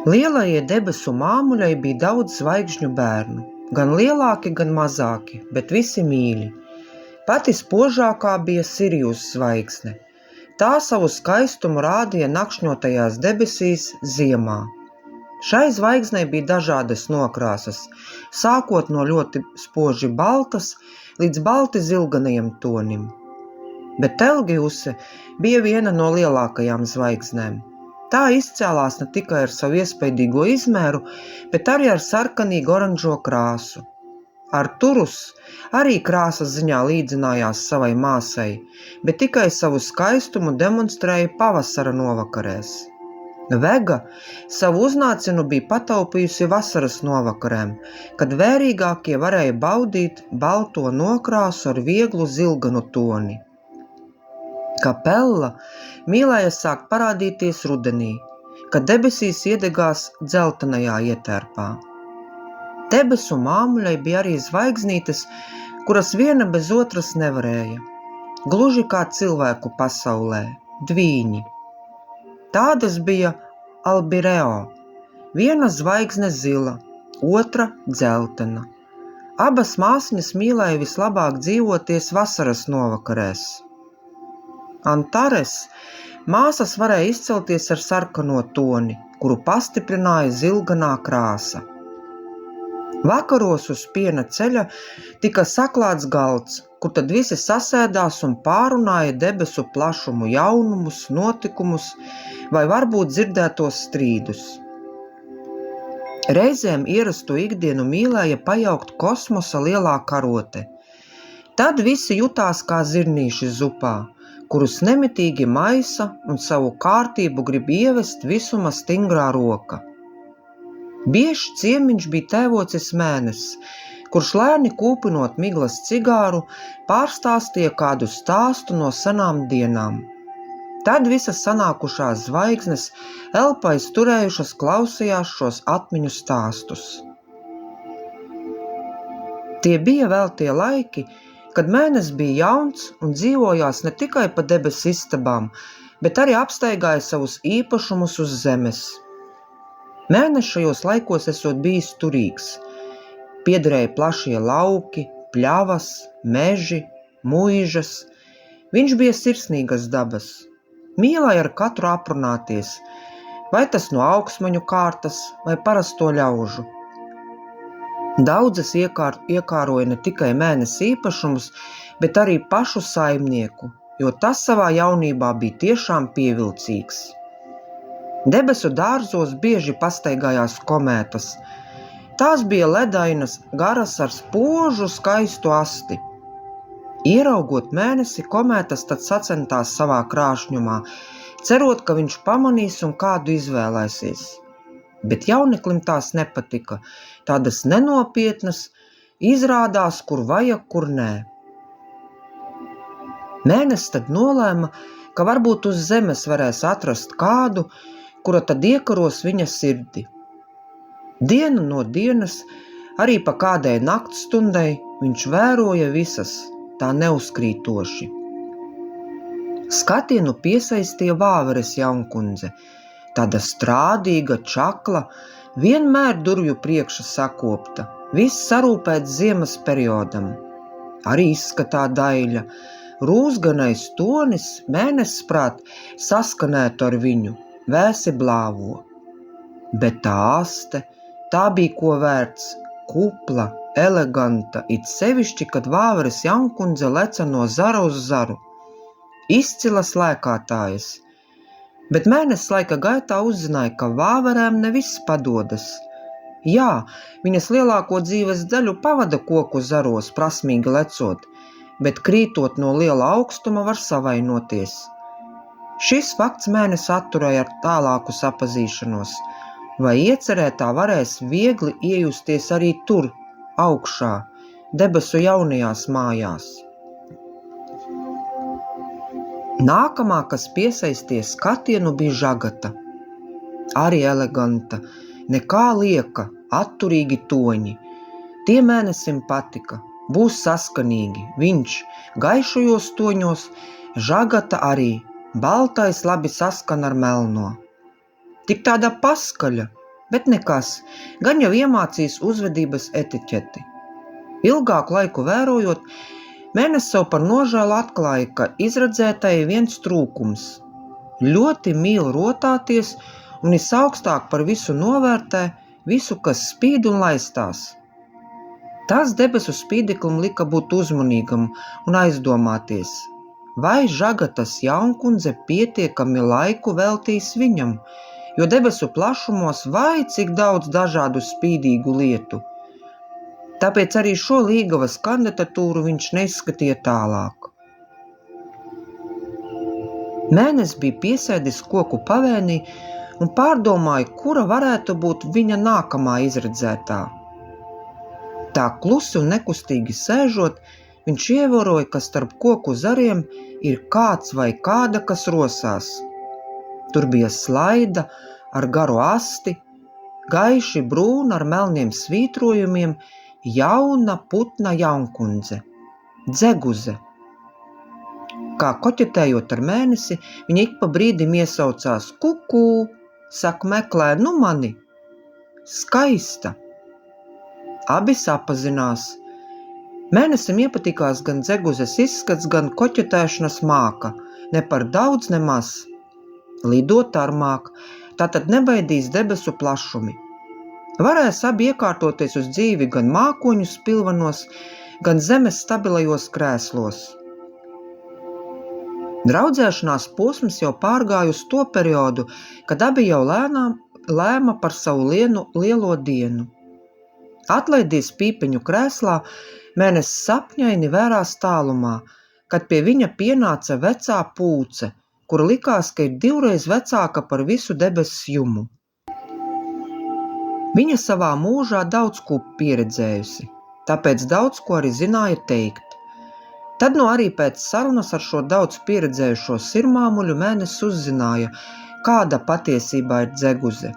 Lielajai debesu māmuļai bija daudz zvaigžņu bērnu, gan lielāki, gan mazāki, bet visi mīļi. Pati spožākā bija Sirius zvaigzne. Tā savu skaistumu rādīja nakšņotajās debesīs ziemā. Šai zvaigznei bija dažādas nokrāsas, sākot no ļoti spoži baltas līdz balti zilganajam tonim. Bet Telgiuse bija viena no lielākajām zvaigznēm. Tā izcēlās ne tikai ar savu iespaidīgo izmēru, bet arī ar sarkanīgu oranžo krāsu. Arturus arī krāsas ziņā līdzinājās savai māsai, bet tikai savu skaistumu demonstrēja pavasara novakarēs. Vega savu uznācienu bija pataupījusi vasaras novakarēm, kad vērīgākie varēja baudīt balto nokrāsu ar vieglu zilganu toni. Kapella mīlēja sākt parādīties rudenī, kad debesīs iedegās dzeltenajā ietērpā. Debesu māmuļai bija arī zvaigznītes, kuras viena bez otras nevarēja, gluži kā cilvēku pasaulē, dvīņi. Tādas bija Albireo, viena zvaigzne zila, otra dzeltena. Abas māsņas mīlēja vislabāk dzīvoties vasaras novakarēs. Antares māsas varēja izcelties ar sarkano toni, kuru pastiprināja zilganā krāsa. Vakaros uz piena ceļa tika saklāts galds, kur tad visi sasēdās un pārunāja debesu plašumu jaunumus, notikumus vai varbūt dzirdētos strīdus. Reizēm ierasto ikdienu mīlēja pajaukt kosmosa lielā karote. Tad visi jutās kā zirnīši zupā, kurus nemitīgi maisa un savu kārtību grib ievest visuma stingrā roka. Bieži ciemiņš bija tēvocis Mēnesis, kurš lēni kūpinot miglas cigāru, pārstāstīja kādu stāstu no senām dienām. Tad visas sanākušās zvaigznes elpais turējušas klausījās šos atmiņu stāstus. Tie bija vēl tie laiki, kad Mēnesis bija jauns un dzīvojās ne tikai pa debesu istabām, bet arī apstaigāja savus īpašumus uz zemes. Mēnesis šajos laikos esot bijis turīgs. Piederēja plašie lauki, pļavas, meži, muižas. Viņš bija sirsnīgas dabas. Mīlēja ar katru aprunāties, vai tas no augsmaņu kārtas vai parasto ļaužu. Daudzas iekāroja ne tikai Mēnesis īpašumus, bet arī pašu saimnieku, jo tas savā jaunībā bija tiešām pievilcīgs. Debesu dārzos bieži pastaigājās komētas. Tās bija ledainas, garas ar spožu skaistu asti. Ieraugot Mēnesi, komētas tad sacentās savā krāšņumā, cerot, ka viņš pamanīs un kādu izvēlēsies. Bet jauneklim tās nepatika, tādas nenopietnas, izrādās, kur vajag, kur nē. Mēnesis tad nolēma, ka varbūt uz zemes varēs atrast kādu, kura tad iekaros viņa sirdi. Dienu no dienas, arī pa kādai naktstundai, viņš vēroja visas, tā neuzkrītoši. Skatienu piesaistīja Vāveres jaunkundze, tāda strādīga, čakla, vienmēr durvju priekša sakopta, viss sarūpēts ziemas periodam. Arī izskatā daļa, rūsganais tonis Mēnesis prāt saskanētu ar viņu, vēsi blāvo. Bet tā aste, tā bija ko vērts, kupla, eleganta, it sevišķi, kad Vāveres jaunkundze leca no zara uz zaru. Izcilas lēkātājas. Bet Mēnesis laika gaitā uzzināja, ka vāverēm ne viss padodas. Jā, viņas lielāko dzīves daļu pavada koku zaros, prasmīgi lecot, bet krītot no liela augstuma var savainoties. Šis fakts Mēnesis atturēja ar tālāku sapazīšanos, vai iecerētā varēs viegli iejusties arī tur, augšā, debesu jaunajās mājās. Nākamā, kas piesaistīja skatienu, bija Žagata. Arī eleganta, nekā lieka, atturīgi toņi. Tie Mēnesim patika, būs saskanīgi, viņš gaišajos toņos, Žagata arī, baltais labi saskan ar melno. Tik tāda paskaļa, Bet nekas, gan jau iemācījis uzvedības etiķeti. Ilgāku laiku vērojot, Mēnesis sev par nožēlu atklāja, ka izredzētai viens trūkums. Ļoti mīl rotāties un visaugstāk par visu novērtē visu, kas spīd un laistās. Tas debesu spīdeklim lika būt uzmanīgam un aizdomāties, vai Žagatas jaunkundze pietiekami laiku veltīs viņam, jo debesu plašumos vai cik daudz dažādu spīdīgu lietu. Tāpēc arī šo Līgavas kandidatūru viņš neizskatīja tālāk. Mēnesis bija piesēdis koku pavēnī un pārdomāja, kura varētu būt viņa nākamā izredzētā. Tā klusi un nekustīgi sēžot, viņš ievēroja, ka starp koku zariem ir kāds vai kāda, kas rosās. Tur bija slaida ar garu asti, gaiši brūna ar melniem svītrojumiem, jauna putna jaunkundze, Dzeguze. Kā koķetējot ar Mēnesi, viņa ik pa brīdim iesaucās kukū, saka meklē, nu mani, skaista. Abi sapazinās. Mēnesim iepatikās gan Dzeguzes izskats, gan koķetēšanas māka, ne par daudz, ne maz. Lidot ar māk, tātad nebaidīs debesu plašumi. Varēs abi iekārtoties uz dzīvi gan mākoņu spilvanos, gan zemes stabilajos krēslos. Draudzēšanās posms jau pārgāja uz to periodu, kad abi jau lēma par savu lielo dienu. Atlaidīs pīpeņu krēslā, Mēnesis sapņaini vērās tālumā, kad pie viņa pienāca vecā pūce, kura likās, ka ir 2 reiz vecāka par visu debesis jumu. Viņa savā mūžā daudz ko pieredzējusi, tāpēc daudz ko arī zināja teikt. Tad arī pēc sarunas ar šo daudz pieredzējušo sirmāmuļu Mēnesis uzzināja, kāda patiesībā ir Dzeguze.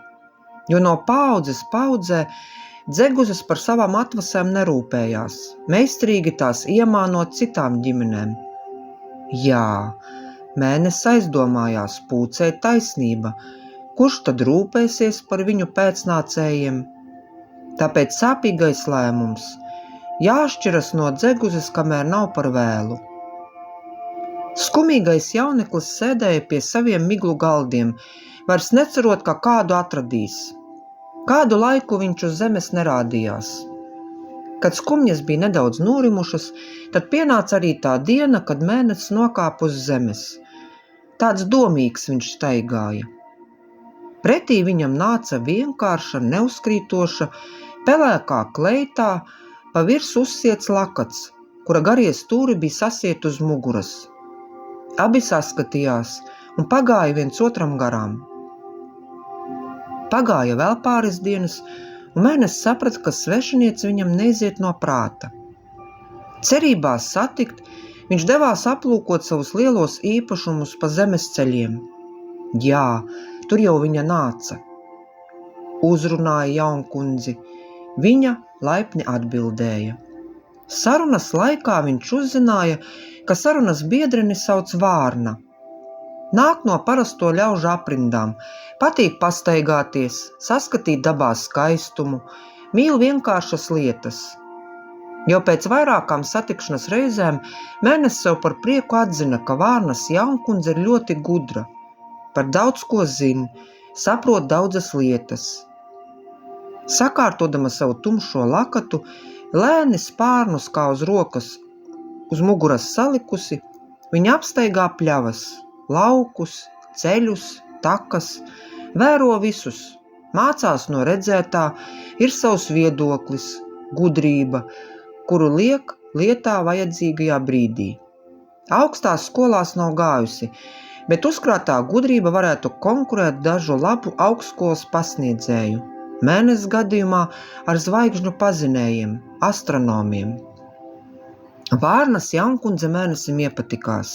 Jo no paaudzes paudzē Dzeguzes par savām atvasēm nerūpējās, meistarīgi tās iemānot citām ģimenēm. Jā, Mēnesis aizdomājās, pūcei taisnība, kurš tad rūpēsies par viņu pēcnācējiem? Tāpēc sāpīgais lēmums – jāšķiras no Dzeguzes, kamēr nav par vēlu. Skumīgais jauneklis sēdēja pie saviem miglu galdiem, vairs necerot, ka kādu atradīs. Kādu laiku viņš uz zemes nerādījās. Kad skumjas bija nedaudz norimušas, tad pienāca arī tā diena, kad Mēnesis nokāpa uz zemes. Tāds domīgs viņš staigāja. Pretī viņam nāca vienkārša, neuzkrītoša, pelēkā kleitā, pa virs uzsiets lakats, kura garie stūri bija sasieti uz muguras. Abi saskatījās un pagāja viens otram garām. Pagāja vēl pāris dienas, un Mēnesis saprata, ka svešiniece viņam neiziet no prāta. Cerībās satikt, viņš devās aplūkot savus lielos īpašumus pa zemes ceļiem. Jā, tur jau viņa nāca. Uzrunāja jaunkundzi, viņa laipni atbildēja. Sarunas laikā viņš uzzināja, ka sarunas biedreni sauc Vārna. Nāk no parasto ļaužu aprindām, patīk pastaigāties, saskatīt dabā skaistumu, mīl vienkāršas lietas. Jau pēc vairākām satikšanas reizēm Mēnesis sev par prieku atzina, ka Vārnas jaunkundze ir ļoti gudra, par daudz ko zina, saprot daudzas lietas. Sakārtodama savu tumšo lakatu, lēni spārnus kā uz rokas uz muguras salikusi, viņa apstaigā pļavas, laukus, ceļus, takas, vēro visus, mācās no redzētā, ir savs viedoklis, gudrība, kuru liek lietā vajadzīgajā brīdī. Augstās skolās nav gājusi, bet uzkrātā gudrība varētu konkurēt dažu labu augstskolas pasniedzēju, Mēnesis gadījumā ar zvaigžņu pazinējiem, astronomiem. Vārnas jaunkundze Mēnesim iepatikās.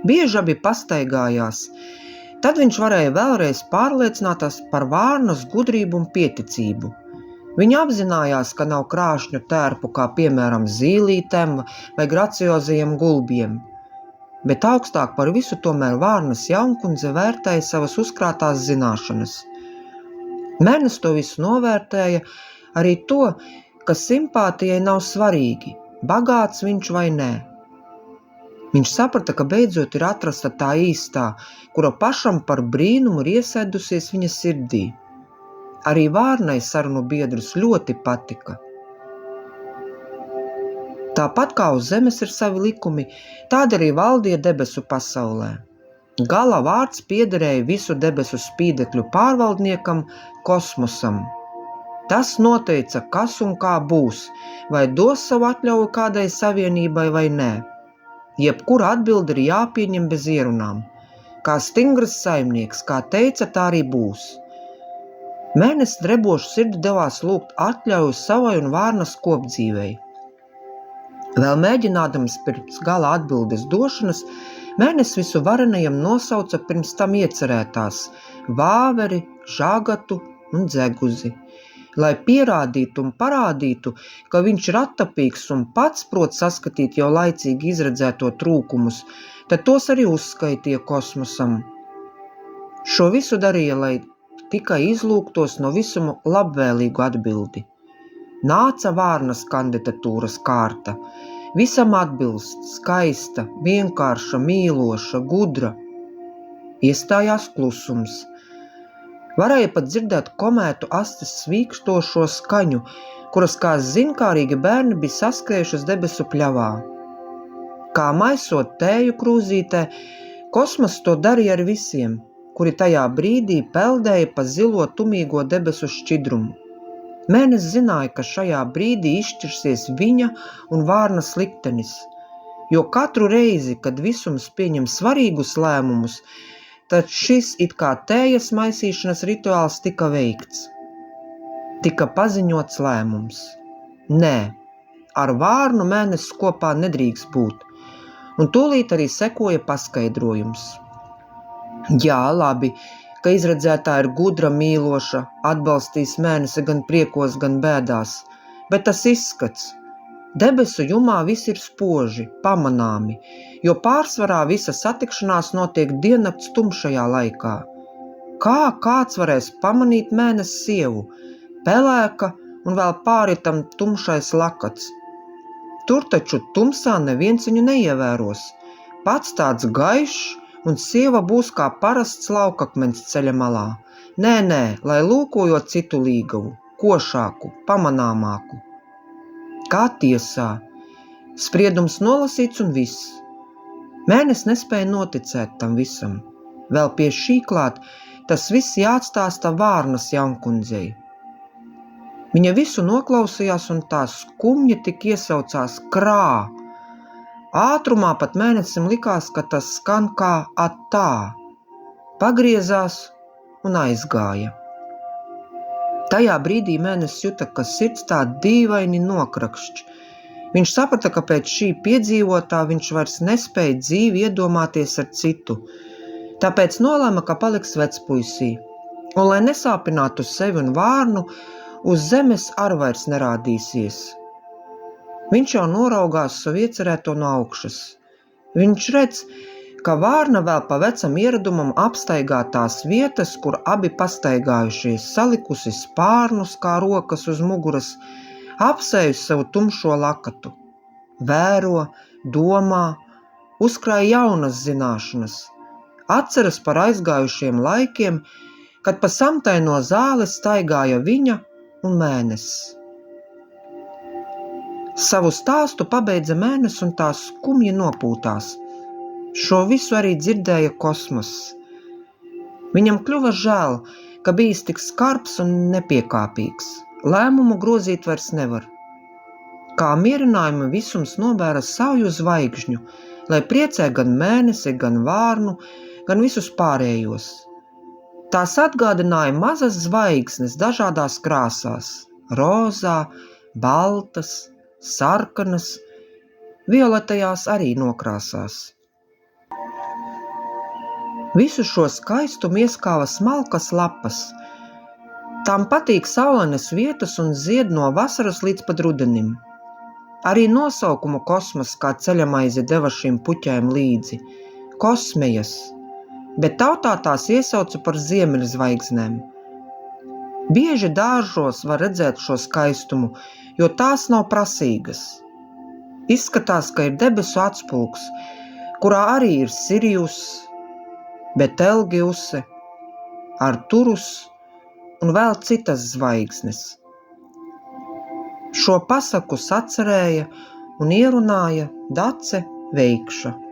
Bieži abi pastaigājās. Tad viņš varēja vēlreiz pārliecināties par Vārnas gudrību un pieticību. Viņa apzinājās, ka nav krāšņu tērpu kā piemēram zīlītēm vai graciozajiem gulbiem. Bet augstāk par visu tomēr Vārnas jaunkundze vērtēja savas uzkrātās zināšanas. Mēnesis to visu novērtēja, arī to, ka simpātijai nav svarīgi, bagāts viņš vai nē. Viņš saprata, ka beidzot ir atrasta tā īstā, kura pašam par brīnumu ir iesēdusies viņa sirdī. Arī Vārnai sarunu biedrus ļoti patika. Tāpat kā uz zemes ir savi likumi, tādi arī valdīja debesu pasaulē. Gala vārds piederēja visu debesu spīdekļu pārvaldniekam Kosmosam. Tas noteica, kas un kā būs, vai dos savu atļauju kādai savienībai vai nē. Jebkura atbilde ir jāpieņem bez ierunām. Kā stingrs saimnieks, kā teica, tā arī būs. Mēnesis drebošu sirdi devās lūgt atļauju savai un Vārnas kopdzīvei. Vēl mēģinādams pirms gala atbildes došanas, Mēnesis visu varenajam nosauca pirms tam iecerētās vāveri, žagatu un dzeguzi, lai pierādītu un parādītu, ka viņš ir attapīgs un pats prot saskatīt jau laicīgi izredzēto trūkumus, tad tos arī uzskaitīja Kosmosam. Šo visu darīja, lai tikai izlūgtos no visuma labvēlīgu atbildi. Nāca Vārnas kandidatūras kārta. Visam atbilst, skaista, vienkārša, mīloša, gudra. Iestājās klusums. Varēja pat dzirdēt komētu astes svīkstošo skaņu, kuras kā zinkārīgi bērni bija saskrējuši uz debesu pļavā. Kā maisot tēju krūzītē, Kosmos to darīja ar visiem, kuri tajā brīdī peldēja pa zilo tumīgo debesu šķidrumu. Mēnesis zināja, ka šajā brīdī izšķirsies viņa un Vārnas liktenis, jo katru reizi, kad visums pieņem svarīgus lēmumus, tad šis it kā tējas maisīšanas rituāls tika veikts. Tika paziņots lēmums. Nē, ar Vārnu Mēnesis kopā nedrīkst būt, un tūlīt arī sekoja paskaidrojums. Jā, labi, ka izredzētā ir gudra, mīloša, atbalstīs Mēnesi gan priekos, gan bēdās, bet tas izskats. Debesu jumā viss ir spoži, pamanāmi, jo pārsvarā visa satikšanās notiek diennakts tumšajā laikā. Kā kāds varēs pamanīt Mēnesi sievu, pelēka un vēl pāri tam tumšais lakats? Tur taču tumsā neviens viņu neievēros. Pats tāds gaišs, un sieva būs kā parasts laukakmens ceļa malā. Nē, lai lūkojot citu līgavu, košāku, pamanāmāku. Kā tiesā. Spriedums nolasīts un viss. Mēnesis nespēja noticēt tam visam. Vēl pie šī klāt tas viss jāatstāsta Vārnas jaunkundzei. Viņa visu noklausījās un tā skumji tik iesaucās krā. Ātrumā pat Mēnesim likās, ka tas skan kā attā. Pagriezās un aizgāja. Tajā brīdī Mēnesis juta, ka sirds tā dīvaini nokrakšķ. Viņš saprata, ka pēc šī piedzīvotā viņš vairs nespēja dzīvi iedomāties ar citu. Tāpēc nolēma, ka paliks vecpuisī. Un, lai nesāpinātu sevi un Vārnu, uz zemes ar vairs nerādīsies. Viņš jau noraugās savu iecerēto no augšas. Viņš redz, ka Vārna vēl pa vecam ieradumam apstaigā tās vietas, kur abi pastaigājušies, salikusi spārnus kā rokas uz muguras, apsējusi savu tumšo lakatu. Vēro, domā, uzkrāja jaunas zināšanas, atceras par aizgājušiem laikiem, kad pa samtaino zāli staigāja viņa un Mēnesis. Savu stāstu pabeidza Mēnesis un tā skumji nopūtās. Šo visu arī dzirdēja Kosmos. Viņam kļuva žēl, ka bijis tik skarbs un nepiekāpīgs. Lēmumu grozīt vairs nevar. Kā mierinājumu visums nobēra sauju zvaigžņu, lai priecē gan Mēnesi, gan Vārnu, gan visus pārējos. Tās atgādināja mazas zvaigznes dažādās krāsās – rozā, baltas, sarkanas, violetajās arī nokrāsās. Visu šo skaistumu ieskāva smalkas lapas. Tām patīk saulenes vietas un zied no vasaras līdz pat rudenim. Arī nosaukumu Kosmos kā ceļamaizi deva šīm puķēm līdzi – kosmejas, bet tautā tās iesauca par ziemeļzvaigznēm. Bieži dāržos var redzēt šo skaistumu, jo tās nav prasīgas. Izskatās, ka ir debesu atspulgs, kurā arī ir Sirijus, Betelgiuse, Arturus un vēl citas zvaigznes. Šo pasaku sacerēja un ierunāja Dace Veikša.